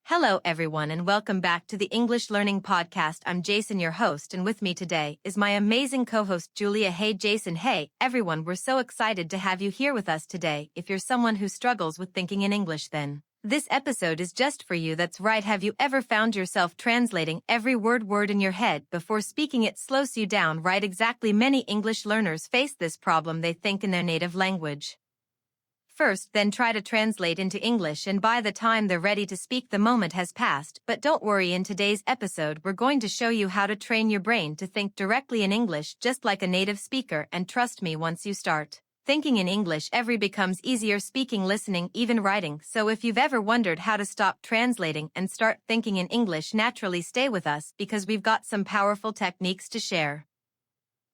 Hello everyone and welcome back to the English Learning Podcast. I'm Jason, your host, and with me today is my amazing co-host Julia. Hey Jason, hey everyone, we're so excited to have you here with us today. If you're someone who struggles with thinking in English, then this episode is just for you. That's right. Have you ever found yourself translating every word in your head before speaking? It slows you down, right? Exactly. Many English learners face this problem. They think in their native language first, then try to translate into English, and by the time they're ready to speak, the moment has passed. But don't worry, in today's episode we're going to show you how to train your brain to think directly in English just like a native speaker, and trust me, once you start thinking in English, every becomes easier: speaking, listening, even writing. So if you've ever wondered how to stop translating and start thinking in English naturally, stay with us because we've got some powerful techniques to share.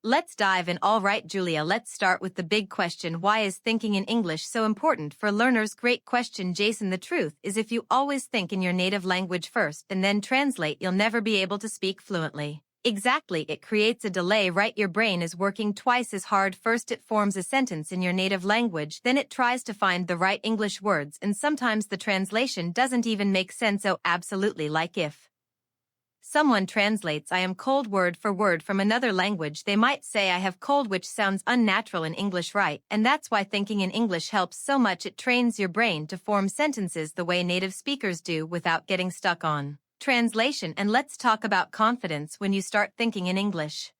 Let's dive in. All right, Julia, let's start with the big question. Why is thinking in English so important for learners? Great question, Jason. The truth is, if you always think in your native language first and then translate, you'll never be able to speak fluently. Exactly, it creates a delay, right? Your brain is working twice as hard. First it forms a sentence in your native language, then it tries to find the right English words, and sometimes the translation doesn't even make sense. Oh, absolutely. Like if someone translates "I am cold" word for word from another language, they might say "I have cold," which sounds unnatural in English, right? And that's why thinking in English helps so much. It trains your brain to form sentences the way native speakers do without getting stuck on translation. And let's talk about confidence. When you start thinking in English,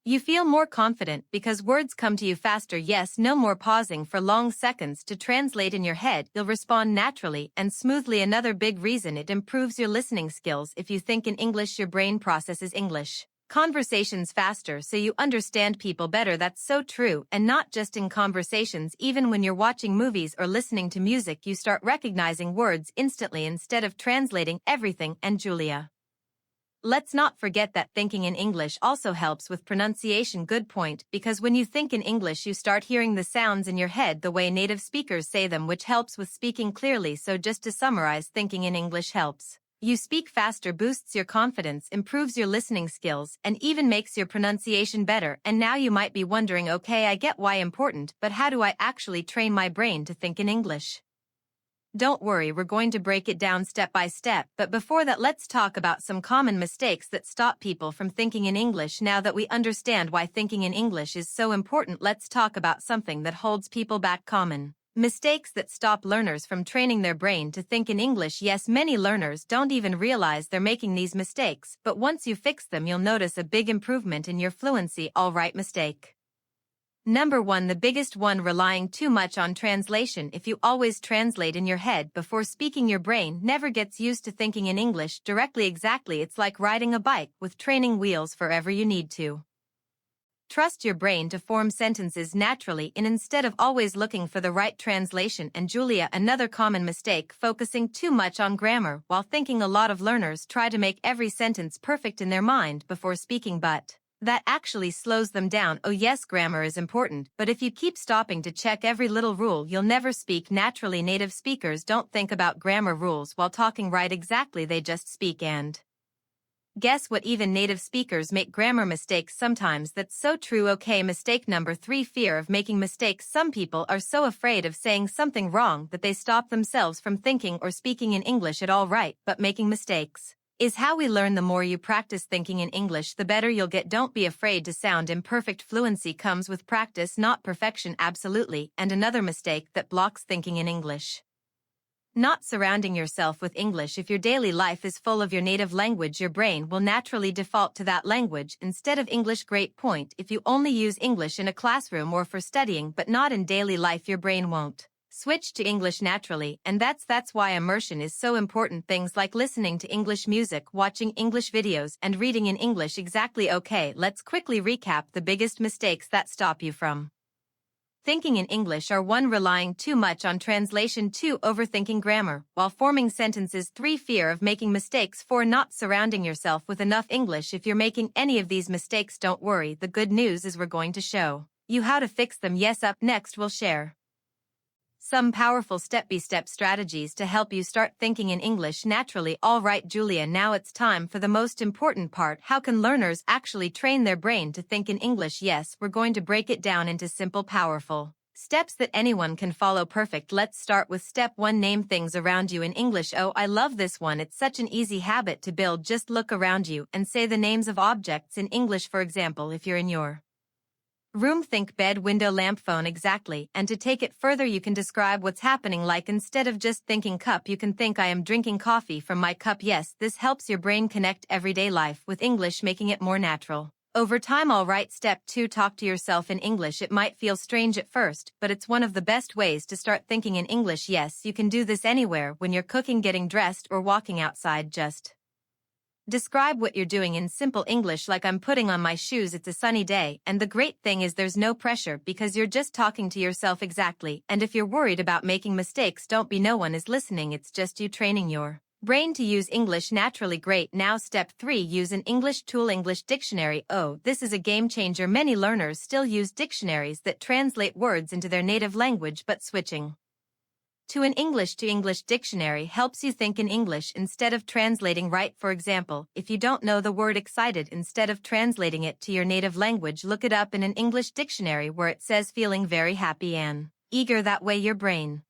you feel more confident because words come to you faster. Yes, no more pausing for long seconds to translate in your head. You'll respond naturally and smoothly. Another big reason: it improves your listening skills. If you think in English, your brain processes English conversations faster, so you understand people better. That's so true, and not just in conversations. Even when you're watching movies or listening to music, you start recognizing words instantly instead of translating everything. And Julia, let's not forget that thinking in English also helps with pronunciation. Good point, because when you think in English, you start hearing the sounds in your head the way native speakers say them, which helps with speaking clearly. So just to summarize, thinking in English helps you speak faster, boosts your confidence, improves your listening skills, and even makes your pronunciation better. And now you might be wondering, okay, I get why important, but how do I actually train my brain to think in English? Don't worry, we're going to break it down step by step, but before that, let's talk about some common mistakes that stop people from thinking in English. Now that we understand why thinking in English is so important, let's talk about something that holds people back. Common mistakes that stop learners from training their brain to think in English. Yes, many learners don't even realize they're making these mistakes, but once you fix them, you'll notice a big improvement in your fluency. All right, mistake Number 1, the biggest one: relying too much on translation. If you always translate in your head before speaking, your brain never gets used to thinking in English directly. Exactly, it's like riding a bike with training wheels forever. You need to trust your brain to form sentences naturally, and instead of always looking for the right translation. And Julia, another common mistake: focusing too much on grammar while thinking. A lot of learners try to make every sentence perfect in their mind before speaking, but that actually slows them down. Oh yes, grammar is important, but if you keep stopping to check every little rule, you'll never speak naturally. Native speakers don't think about grammar rules while talking, right? Exactly, they just speak. And guess what? Even native speakers make grammar mistakes sometimes. That's so true. Okay, mistake number 3, fear of making mistakes. Some people are so afraid of saying something wrong that they stop themselves from thinking or speaking in English at all. Right, but making mistakes is how we learn. The more you practice thinking in English, the better you'll get. Don't be afraid to sound imperfect. Fluency comes with practice, not perfection. Absolutely. And another mistake that blocks thinking in English: not surrounding yourself with English. If your daily life is full of your native language, your brain will naturally default to that language instead of English. Great point. If you only use English in a classroom or for studying but not in daily life, your brain won't switch to English naturally, and that's why immersion is so important. Things like listening to English music, watching English videos, and reading in English. Exactly. Okay, let's quickly recap the biggest mistakes that stop you from thinking in English are: 1, relying too much on translation; 2, overthinking grammar while forming sentences; 3, fear of making mistakes; 4, not surrounding yourself with enough English. If you're making any of these mistakes, don't worry. The good news is we're going to show you how to fix them. Yes, up next we'll share some powerful step-by-step strategies to help you start thinking in English naturally. All right, Julia, now it's time for the most important part: how can learners actually train their brain to think in English? Yes, we're going to break it down into simple, powerful Steps that anyone can follow. Perfect. Let's start with step 1. Name things around you in English. Oh, I love this one. It's such an easy habit to build. Just look around you and say the names of objects in English. For example, if you're in your room, think bed, window, lamp, phone. Exactly. And to take it further, you can describe what's happening. Like, instead of just thinking cup, you can think I am drinking coffee from my cup. Yes, this helps your brain connect everyday life with English, making it more natural over time. All right, step 2. Talk to yourself in English. It might feel strange at first, but it's one of the best ways to start thinking in English. Yes, you can do this anywhere, when you're cooking, getting dressed, or walking outside. Just describe what you're doing in simple English, like I'm putting on my shoes, it's a sunny day. And the great thing is there's no pressure because you're just talking to yourself. Exactly. And if you're worried about making mistakes, don't be. No one is listening. It's just you training your brain to use English naturally. Great. Now step 3. Use an English tool. English dictionary. Oh, this is a game changer. Many learners still use dictionaries that translate words into their native language, but switching to an English to English dictionary helps you think in English instead of translating. Right? For example, if you don't know the word excited, instead of translating it to your native language, look it up in an English dictionary where it says feeling very happy and eager. That way your brain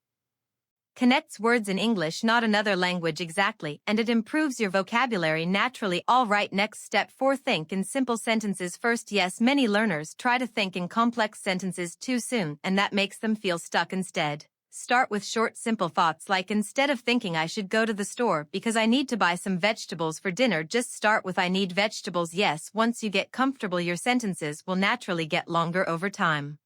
connects words in English, not another language. Exactly, and it improves your vocabulary naturally. All right, next step 4. Think in simple sentences first. Yes, many learners try to think in complex sentences too soon, and that makes them feel stuck. Instead, start with short, simple thoughts like, instead of thinking I should go to the store because I need to buy some vegetables for dinner, just start with I need vegetables. Yes, once you get comfortable, your sentences will naturally get longer over time.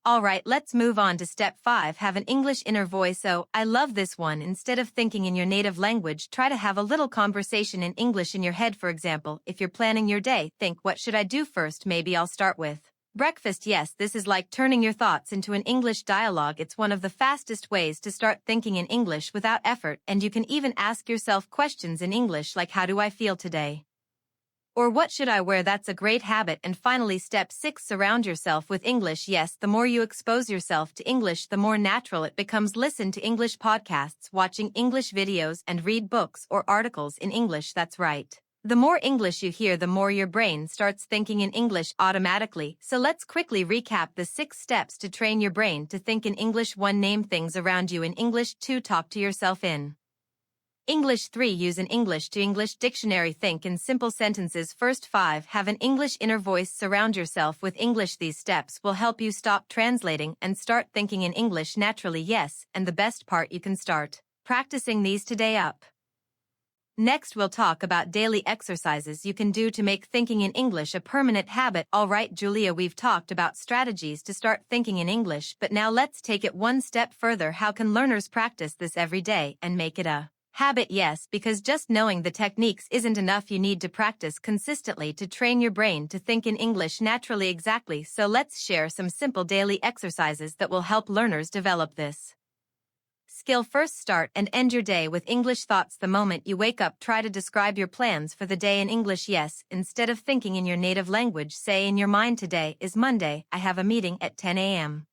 Alright, let's move on to step 5. Have an English inner voice. Oh, I love this one. Instead of thinking in your native language, try to have a little conversation in English in your head. For example, if you're planning your day, think, what should I do first? Maybe I'll start with breakfast. Yes, this is like turning your thoughts into an English dialogue. It's one of the fastest ways to start thinking in English without effort, and you can even ask yourself questions in English like, how do I feel today? Or what should I wear? That's a great habit. And finally, step 6. Surround yourself with English. Yes, the more you expose yourself to English, the more natural it becomes. Listen to English podcasts, watching English videos, and read books or articles in English. That's right. The more English you hear, the more your brain starts thinking in English automatically. So let's quickly recap the 6 steps to train your brain to think in English. 1. Name things around you in English. 2. Talk to yourself in English. 3. Use an English to English dictionary. Think in simple sentences first. 5. Have an English inner voice. Surround yourself with English. These steps will help you stop translating and start thinking in English naturally. Yes, and the best part, you can start practicing these today up. Next, we'll talk about daily exercises you can do to make thinking in English a permanent habit. Alright, Julia, we've talked about strategies to start thinking in English, but now let's take it one step further. How can learners practice this every day and make it a habit? Yes, because just knowing the techniques isn't enough. You need to practice consistently to train your brain to think in English naturally. Exactly, so let's share some simple daily exercises that will help learners develop this skill. First, start and end your day with English thoughts. The moment you wake up, try to describe your plans for the day in English. Yes, instead of thinking in your native language, say in your mind, today is Monday, I have a meeting at 10 a.m.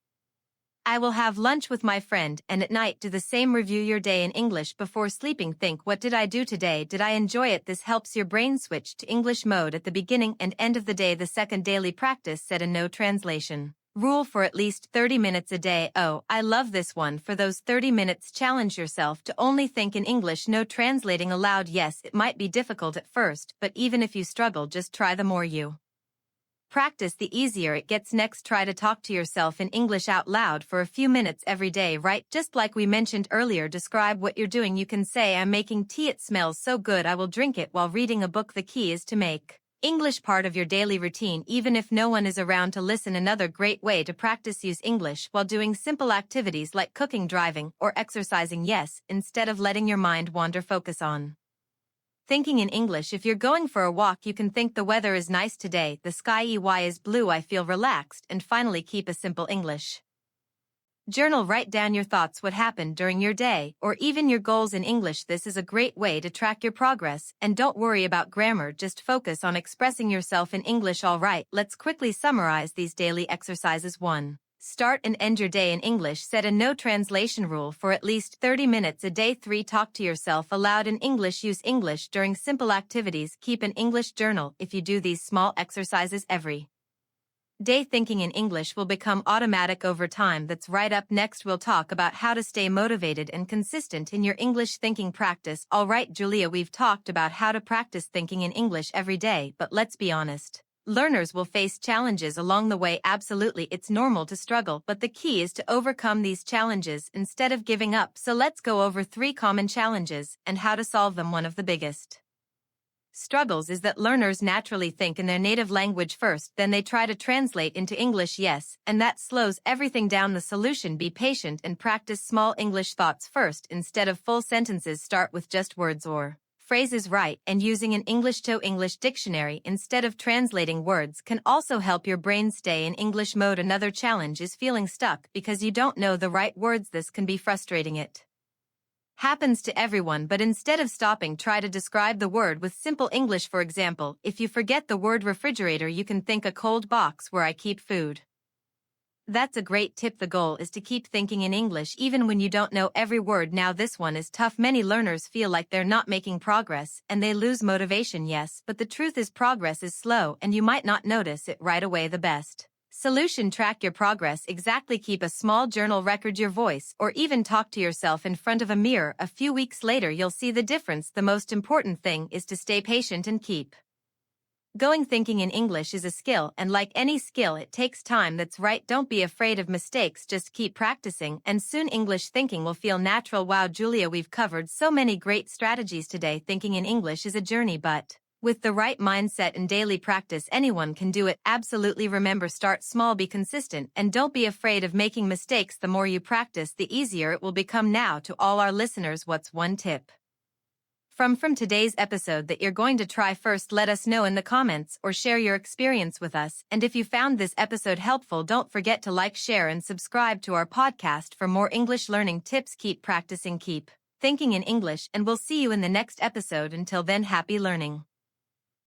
I will have lunch with my friend, and at night do the same. Review your day in English before sleeping. Think, what did I do today? Did I enjoy it? This helps your brain switch to English mode at the beginning and end of the day. The second, daily practice. Set a no translation rule for at least 30 minutes a day. Oh, I love this one. For those 30 minutes, challenge yourself to only think in English, no translating allowed. Yes, it might be difficult at first, but even if you struggle, just try. The more you practice, the easier it gets. Next, try to talk to yourself in English out loud for a few minutes every day. Right? Just like we mentioned earlier, describe what you're doing. You can say, I'm making tea, it smells so good, I will drink it, while reading a book. The key is to make English part of your daily routine, even if no one is around to listen. Another great way to practice, use English while doing simple activities like cooking, driving, or exercising. Yes, instead of letting your mind wander, focus on thinking in English. If you're going for a walk, you can think, the weather is nice today, the sky is blue, I feel relaxed. And finally, keep a simple English journal. Write down your thoughts, what happened during your day, or even your goals in English. This is a great way to track your progress, and don't worry about grammar, just focus on expressing yourself in English. Alright, let's quickly summarize these daily exercises. 1. Start and end your day in English. Set a no translation rule for at least 30 minutes a day. 3. Talk to yourself aloud in English. Use English during simple activities. Keep an English journal. If you do these small exercises every Day thinking in English will become automatic over time. That's right. Up next, we'll talk about how to stay motivated and consistent in your English thinking practice. Alright, Julia, we've talked about how to practice thinking in English every day, but let's be honest. Learners will face challenges along the way. Absolutely, it's normal to struggle, but the key is to overcome these challenges instead of giving up. So let's go over 3 common challenges and how to solve them. One of the biggest struggles is that learners naturally think in their native language first, then they try to translate into English. Yes, and that slows everything down. The solution: be patient and practice small English thoughts first instead of full sentences. Start with just words or phrases right, and using an English to English dictionary instead of translating words can also help your brain stay in English mode. Another challenge is feeling stuck because you don't know the right words. This can be frustrating. It happens to everyone, but instead of stopping, try to describe the word with simple English. For example, if you forget the word refrigerator, you can think a cold box where I keep food. That's a great tip. The goal is to keep thinking in English even when you don't know every word. Now this one is tough. Many learners feel like they're not making progress and they lose motivation. Yes, but the truth is progress is slow and you might not notice it right away. The best solution: track your progress. Exactly. Keep a small journal, record your voice, or even talk to yourself in front of a mirror. A few weeks later, you'll see the difference. The most important thing is to stay patient and keep going. Thinking in English is a skill, and like any skill, it takes time. That's right. Don't be afraid of mistakes. Just keep practicing, and soon English thinking will feel natural. Wow, Julia, we've covered so many great strategies today. Thinking in English is a journey, but with the right mindset and daily practice, anyone can do it. Absolutely. Remember, start small, be consistent, and don't be afraid of making mistakes. The more you practice, the easier it will become. Now, to all our listeners, what's one tip from today's episode that you're going to try first? Let us know in the comments or share your experience with us. And if you found this episode helpful, don't forget to like, share, and subscribe to our podcast for more English learning tips. Keep practicing, keep thinking in English, and we'll see you in the next episode. Until then, happy learning.